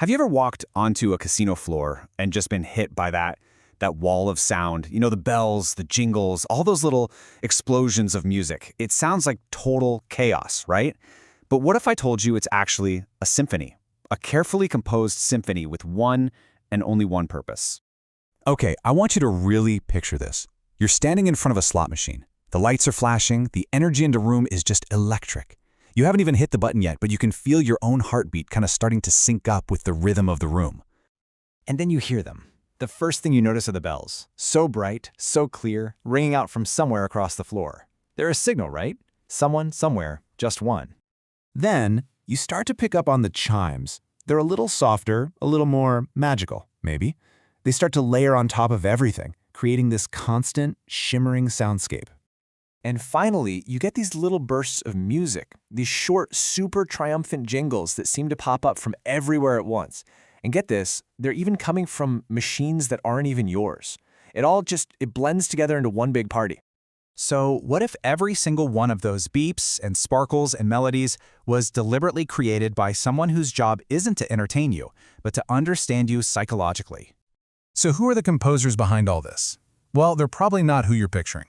Have you ever walked onto a casino floor and just been hit by that wall of sound? You know, the bells, the jingles, all those little explosions of music. It sounds like total chaos, right? But what if I told you it's actually a symphony? A carefully composed symphony with one and only one purpose. Okay, I want you to really picture this. You're standing in front of a slot machine. The lights are flashing, the energy in the room is just electric. You haven't even hit the button yet, but you can feel your own heartbeat kind of starting to sync up with the rhythm of the room. And then you hear them. The first thing you notice are the bells. So bright, so clear, ringing out from somewhere across the floor. They're a signal, right? Someone, somewhere, just one. Then, you start to pick up on the chimes. They're a little softer, a little more magical, maybe. They start to layer on top of everything, creating this constant, shimmering soundscape. And finally, you get these little bursts of music, these short, super triumphant jingles that seem to pop up from everywhere at once. And get this, they're even coming from machines that aren't even yours. It blends together into one big party. So what if every single one of those beeps and sparkles and melodies was deliberately created by someone whose job isn't to entertain you, but to understand you psychologically? So who are the composers behind all this? Well, they're probably not who you're picturing.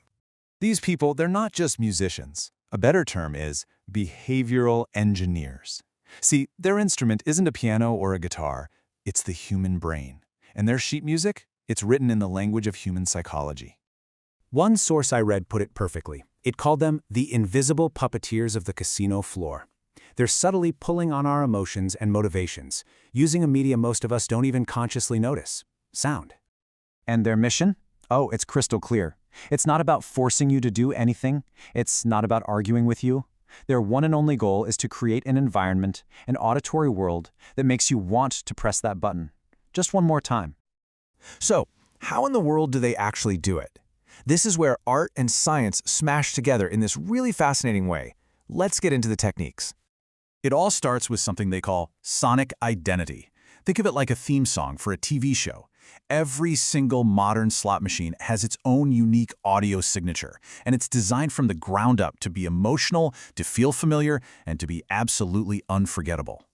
These people, they're not just musicians. A better term is behavioral engineers. See, their instrument isn't a piano or a guitar, it's the human brain. And their sheet music, it's written in the language of human psychology. One source I read put it perfectly. It called them the invisible puppeteers of the casino floor. They're subtly pulling on our emotions and motivations, using a medium most of us don't even consciously notice: sound. And their mission? Oh, it's crystal clear. It's not about forcing you to do anything. It's not about arguing with you. Their one and only goal is to create an environment, an auditory world that makes you want to press that button. Just one more time. So, how in the world do they actually do it? This is where art and science smash together in this really fascinating way. Let's get into the techniques. It all starts with something they call sonic identity. Think of it like a theme song for a TV show. Every single modern slot machine has its own unique audio signature, and it's designed from the ground up to be emotional, to feel familiar, and to be absolutely unforgettable.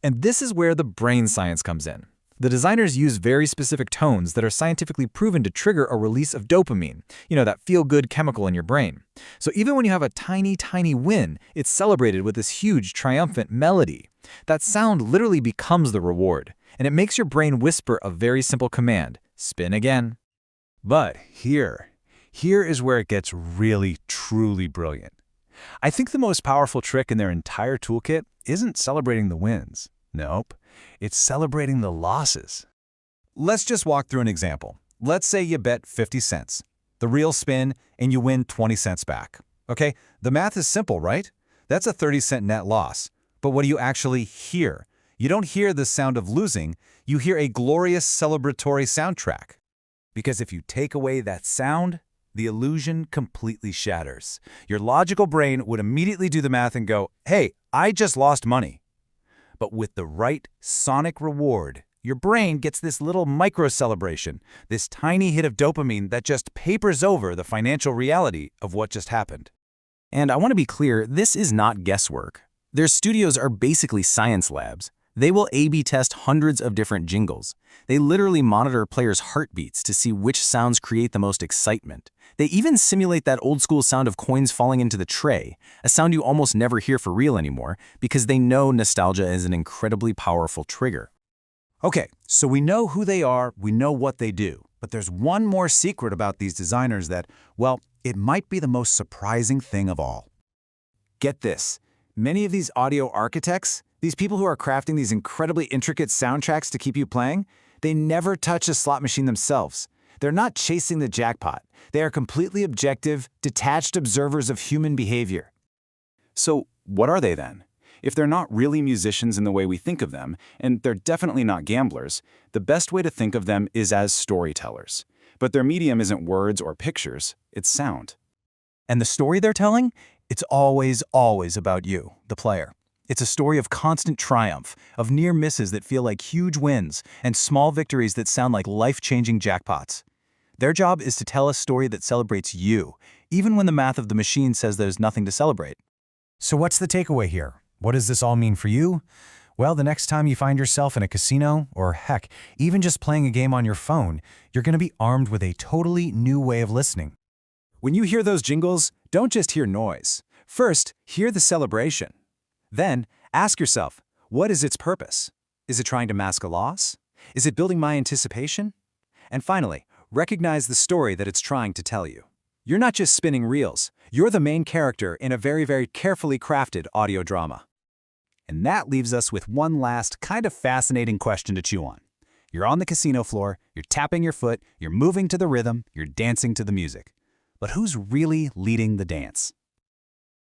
And this is where the brain science comes in. The designers use very specific tones that are scientifically proven to trigger a release of dopamine, that feel-good chemical in your brain. So even when you have a tiny, tiny win, it's celebrated with this huge, triumphant melody. That sound literally becomes the reward, and it makes your brain whisper a very simple command: spin again. But here is where it gets really, truly brilliant. I think the most powerful trick in their entire toolkit isn't celebrating the wins. Nope, it's celebrating the losses. Let's just walk through an example. Let's say you bet 50 cents, the real spin, and you win 20 cents back. Okay, the math is simple, right? That's a 30-cent net loss. But what do you actually hear? You don't hear the sound of losing, you hear a glorious celebratory soundtrack. Because if you take away that sound, the illusion completely shatters. Your logical brain would immediately do the math and go, hey, I just lost money. But with the right sonic reward, your brain gets this little micro-celebration, this tiny hit of dopamine that just papers over the financial reality of what just happened. And I want to be clear, this is not guesswork. Their studios are basically science labs. They will A/B test hundreds of different jingles. They literally monitor players' heartbeats to see which sounds create the most excitement. They even simulate that old-school sound of coins falling into the tray, a sound you almost never hear for real anymore, because they know nostalgia is an incredibly powerful trigger. Okay, so we know who they are, we know what they do. But there's one more secret about these designers that, well, it might be the most surprising thing of all. Get this. Many of these audio architects, these people who are crafting these incredibly intricate soundtracks to keep you playing, they never touch a slot machine themselves. They're not chasing the jackpot. They are completely objective, detached observers of human behavior. So what are they then? If they're not really musicians in the way we think of them, and they're definitely not gamblers, the best way to think of them is as storytellers. But their medium isn't words or pictures, it's sound. And the story they're telling? It's always, always about you, the player. It's a story of constant triumph, of near misses that feel like huge wins, and small victories that sound like life-changing jackpots. Their job is to tell a story that celebrates you, even when the math of the machine says there's nothing to celebrate. So what's the takeaway here? What does this all mean for you? Well, the next time you find yourself in a casino, or heck, even just playing a game on your phone, you're going to be armed with a totally new way of listening. When you hear those jingles, don't just hear noise. First, hear the celebration. Then, ask yourself, what is its purpose? Is it trying to mask a loss? Is it building my anticipation? And finally, recognize the story that it's trying to tell you. You're not just spinning reels, you're the main character in a very, very carefully crafted audio drama. And that leaves us with one last kind of fascinating question to chew on. You're on the casino floor, you're tapping your foot, you're moving to the rhythm, you're dancing to the music. But who's really leading the dance?